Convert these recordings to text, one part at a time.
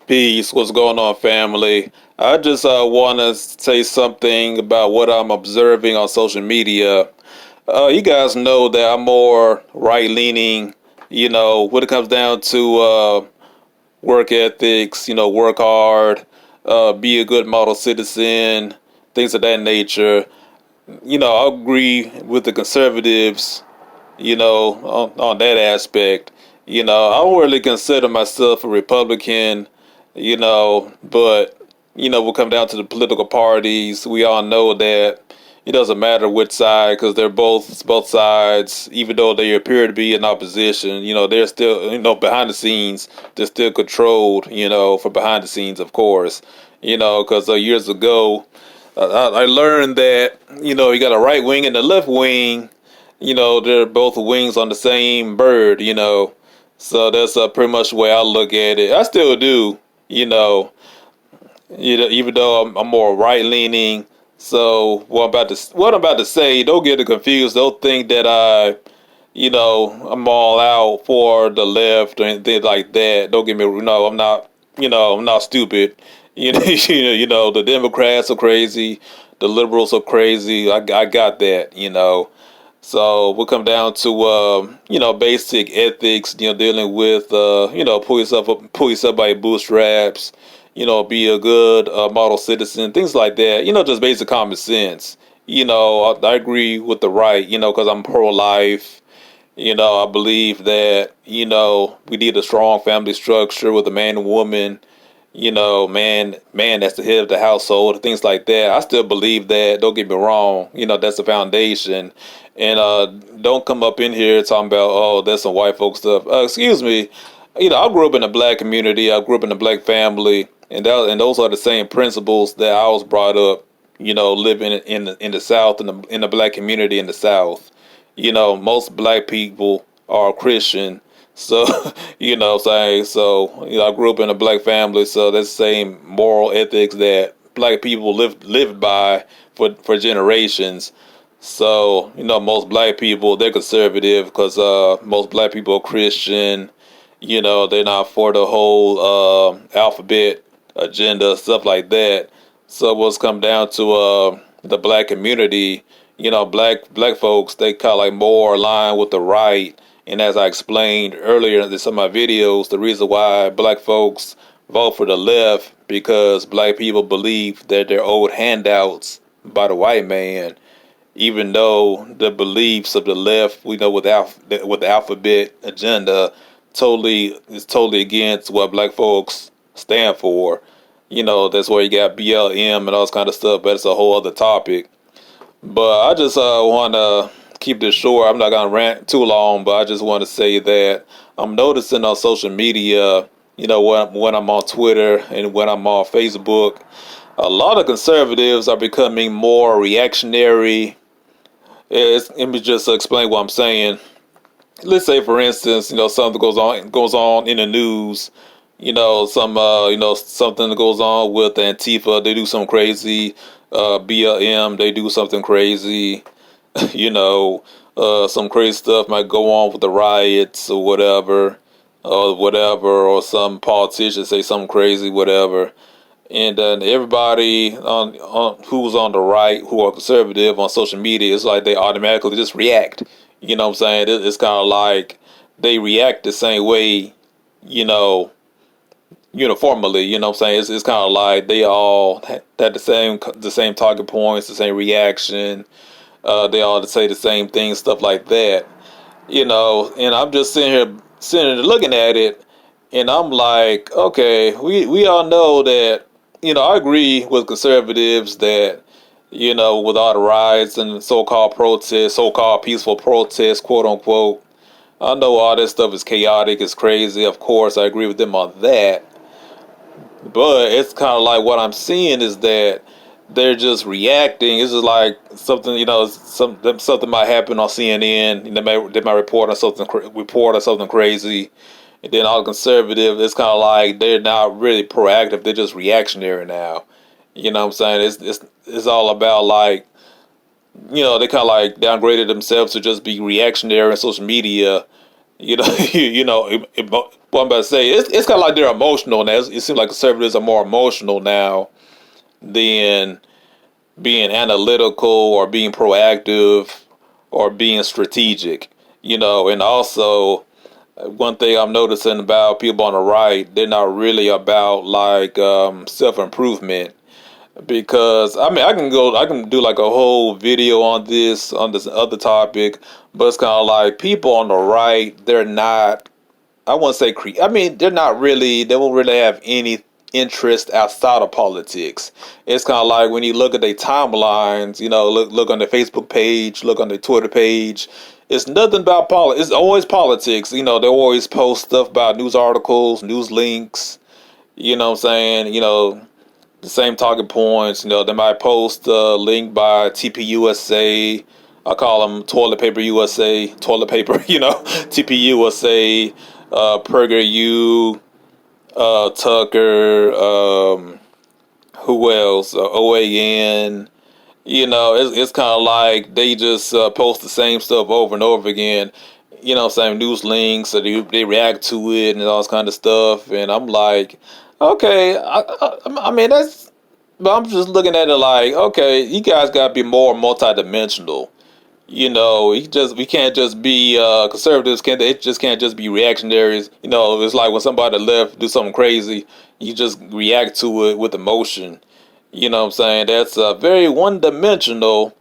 Peace. What's going on, family? I just want to say something about what I'm observing on social media. You guys know that I'm more right leaning, when it comes down to work ethics, work hard, be a good model citizen, things of that nature. I agree with the conservatives, on that aspect. I don't really consider myself a Republican, but, we'll come down to the political parties. We all know that it doesn't matter which side because they're both sides, even though they appear to be in opposition. They're still, behind the scenes, they're still controlled, for behind the scenes, of course, because years ago, I learned that, you got a right wing and a left wing, they're both wings on the same bird, So that's pretty much the way I look at it. I still do, you know, even though I'm more right leaning. So what I'm about to say, don't get it confused. Don't think that I'm all out for the left or anything like that. Don't get me, I'm not, I'm not stupid. The Democrats are crazy, the liberals are crazy. I got that, So we'll come down to basic ethics, dealing with pull yourself by your bootstraps, be a good model citizen, things like that. Just basic common sense. I agree with the right, because I'm pro-life. I believe that we need a strong family structure with a man and woman. Man that's the head of the household, things like that. I still believe that. Don't get me wrong. That's the foundation. And don't come up in here talking about, oh, that's some white folk stuff. Excuse me. I grew up in a black community. I grew up in a black family, and those are the same principles that I was brought up. Living in the South, in the black community in the South. Most black people are Christian. So, saying, so, I grew up in a black family, so that's the same moral ethics that black people lived by for generations. So, most black people, they're conservative because most black people are Christian. They're not for the whole alphabet agenda, stuff like that. So what's come down to the black community, black folks, they kind of like more aligned with the right. And as I explained earlier in some of my videos, the reason why black folks vote for the left because black people believe that they're owed handouts by the white man, even though the beliefs of the left, with the alphabet agenda, totally against what black folks stand for. That's where you got BLM and all this kind of stuff, but it's a whole other topic. But I just want to keep this short. I'm not going to rant too long, but I just want to say that I'm noticing on social media, when I'm on Twitter and when I'm on Facebook, a lot of conservatives are becoming more reactionary. Let me just explain what I'm saying. Let's say, for instance, something goes on in the news. Something that goes on with Antifa. They do something crazy. BLM, they do something crazy. Some crazy stuff might go on with the riots or some politicians say something crazy, whatever. And then everybody on who's on the right, who are conservative on social media, it's like they automatically just react. You know what I'm saying? It's kind of like they react the same way, uniformly. You know what I'm saying? It's kind of like they all had the same talking points, the same reaction. They all say the same things, stuff like that. And I'm just sitting here looking at it, and I'm like, okay, we all know that, I agree with conservatives that, with all the riots and so-called protests, so-called peaceful protests, quote unquote, I know all this stuff is chaotic, it's crazy. Of course, I agree with them on that. But it's kind of like what I'm seeing is that they're just reacting. It's just like something, something might happen on CNN. They might report on something crazy, and then all conservative. It's kind of like they're not really proactive. They're just reactionary now. You know what I'm saying? It's all about like, they kind of like downgraded themselves to just be reactionary on social media, You know, what I'm about to say, it's kind of like they're emotional now. It seems like conservatives are more emotional now than being analytical or being proactive or being strategic. And also one thing I'm noticing about people on the right, they're not really about like self improvement. Because I can do like a whole video on this other topic, but it's kind of like people on the right, they're not. I wouldn't say they're not really. They won't really have any interest outside of politics. It's kind of like when you look at their timelines. Look on their Facebook page, look on their Twitter page. It's nothing about politics. It's always politics. They always post stuff about news articles, news links. You know what I'm saying? The same talking points. They might post a link by TPUSA. I call them Toilet Paper USA, toilet paper, TPUSA, PragerU, Tucker, who else? OAN. It's kind of like they just post the same stuff over and over again. Same news links, so they react to it and all this kind of stuff. And I'm like, okay, I mean, but I'm just looking at it like, okay, you guys got to be more multidimensional. We can't just be conservatives. It just can't just be reactionaries. It's like when somebody left do something crazy, you just react to it with emotion. You know what I'm saying? That's very one dimensional.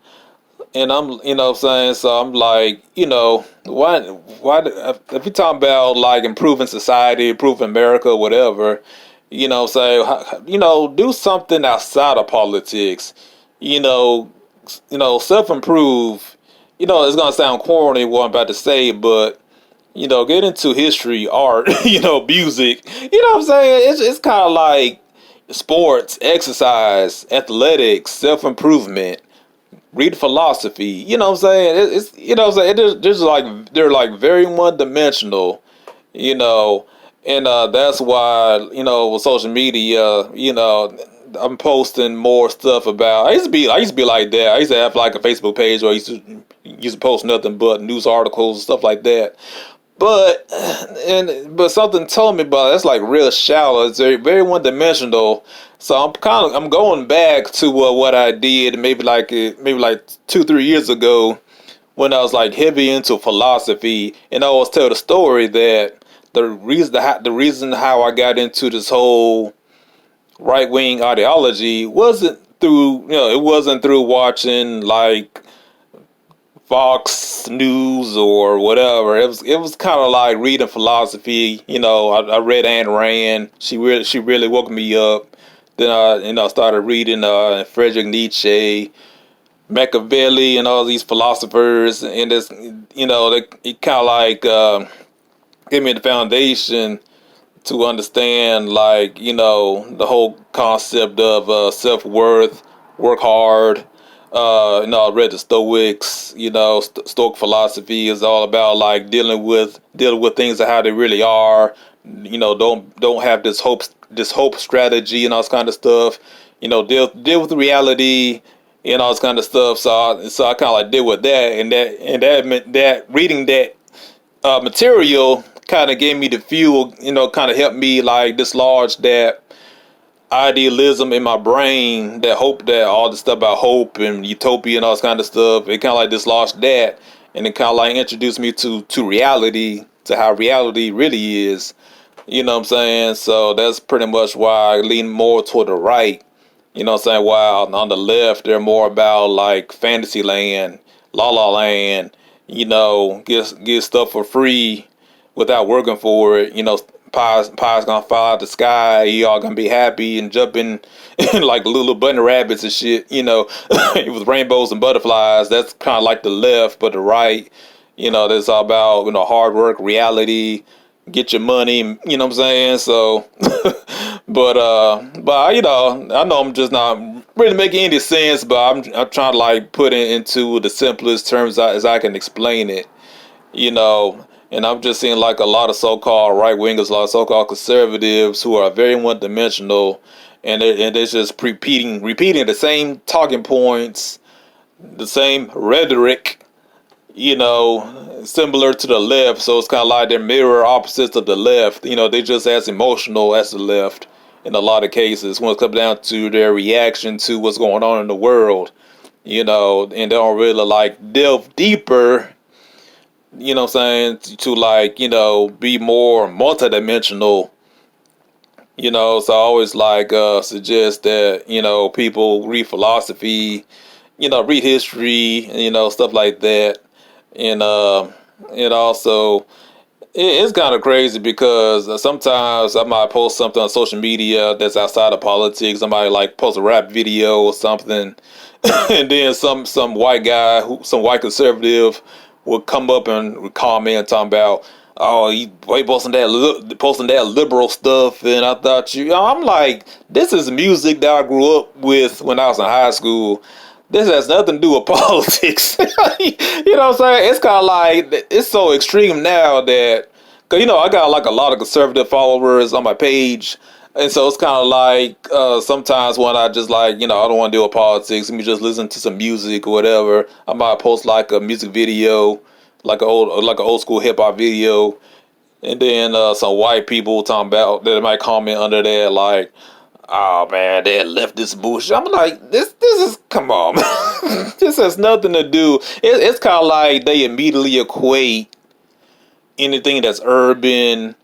And you know what I'm saying? So I'm like, why, if you're talking about like improving society, improving America, whatever, say, do something outside of politics, you know, self-improve. It's gonna sound corny what I'm about to say, but get into history, art, music. You know what I'm saying? It's kind of like sports, exercise, athletics, self-improvement, read philosophy. You know what I'm saying? It's what I'm saying. There's like they're like very one dimensional. You know, and that's why with social media, I'm posting more stuff about. I used to be like that. I used to have like a Facebook page where I used to post nothing but news articles and stuff like that. But something told me about it. It's like real shallow. It's very very one dimensional. So I'm going back to what I did maybe like 2-3 years ago when I was like heavy into philosophy, and I always tell the story that the reason how I got into this whole right wing ideology wasn't through watching like Fox News or whatever. It was kind of like reading philosophy. I read Ayn Rand. She really woke me up. Then I started reading Friedrich Nietzsche, Machiavelli, and all these philosophers. And it kind of like gave me the foundation to understand like the whole concept of self-worth, work hard. I read the Stoics. Stoic philosophy is all about like dealing with things and how they really are. Don't have this hope strategy and all this kind of stuff. Deal with reality and all this kind of stuff. So I kind of like deal with that, and that meant that reading that material kind of gave me the fuel. Kind of helped me like dislodge that idealism in my brain, that hope, that all the stuff about hope and utopia and all this kind of stuff. It kind of like dislodged that, and it kind of like introduced me to reality, to how reality really is. You know what I'm saying? So that's pretty much why I lean more toward the right. You know what I'm saying? While on the left, they're more about like fantasy land, la la land. Get stuff for free without working for it. Pies gonna fall out the sky. Y'all gonna be happy and jumping like little bunny rabbits and shit. With rainbows and butterflies. That's kind of like the left, but the right, that's all about hard work, reality, get your money. You know what I'm saying? So, but I know I'm just not really making any sense. But I'm trying to like put it into the simplest terms as I can explain it. you know, and I'm just seeing like a lot of so-called right wingers, a lot of so-called conservatives who are very one-dimensional, and they're just repeating the same talking points, the same rhetoric, similar to the left. So it's kind of like they're mirror opposites of the left. They just as emotional as the left in a lot of cases when it comes down to their reaction to what's going on in the world. And they don't really like delve deeper, what I'm saying, to like, be more multidimensional. So I always like suggest that, people read philosophy, read history, stuff like that. And also it's kind of crazy because sometimes I might post something on social media that's outside of politics. I might like post a rap video or something, and then some white guy, some white conservative, will come up and comment talking about, oh, he posting that liberal stuff, and I thought I'm like, this is music that I grew up with when I was in high school. This has nothing to do with politics. You know what I'm saying? It's kind of like, it's so extreme now that, cause I got like a lot of conservative followers on my page. And so it's kind of like, sometimes when I just like, I don't want to deal with politics, let me just listen to some music or whatever. I might post like a music video, like an old school hip hop video. And then some white people talking about, they might comment under there like, oh man, they left this bullshit. I'm like, this is, come on. This has nothing to do. It's kind of like they immediately equate anything that's urban,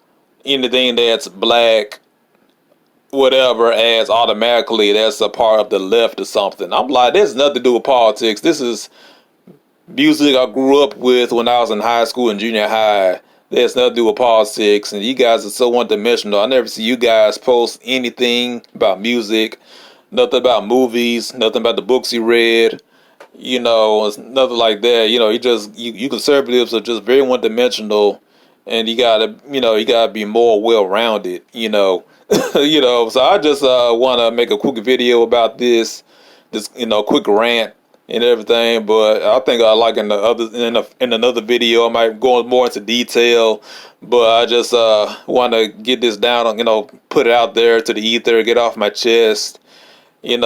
anything that's black, whatever, as automatically that's a part of the left or something. I'm like, there's nothing to do with politics. This is music I grew up with when I was in high school and junior high. There's nothing to do with politics, and you guys are so one-dimensional. I never see you guys post anything about music, nothing about movies, nothing about the books you read. It's nothing like that. You conservatives are just very one-dimensional, and you gotta be more well-rounded. So I just want to make a quick video about this quick rant and everything, but I think I like in another video I might go more into detail, but I just want to get this down, put it out there to the ether, get off my chest, and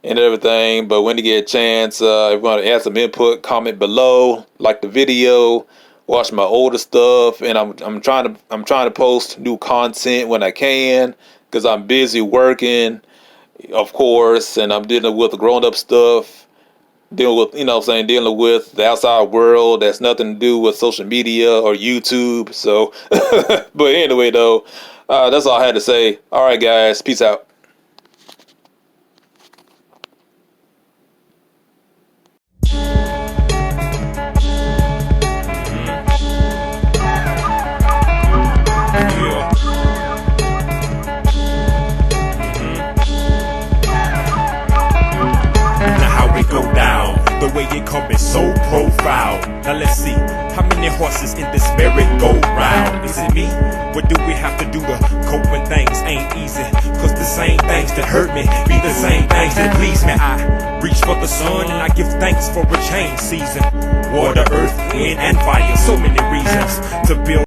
everything. But when you get a chance, if you want to add some input, comment below, like the video, watch my older stuff, and I'm trying to post new content when I can, because I'm busy working, of course, and I'm dealing with the grown-up stuff, dealing with dealing with the outside world that's nothing to do with social media or YouTube. So but anyway though, that's all I had to say. All right guys, peace out. The way it come is so profound. Now let's see, how many horses in this merry-go-round? Is it me? What do we have to do to cope when things ain't easy? Cause the same things that hurt me be the same things that please me. I reach for the sun and I give thanks for a change season. Water, earth, wind, and fire, so many reasons to build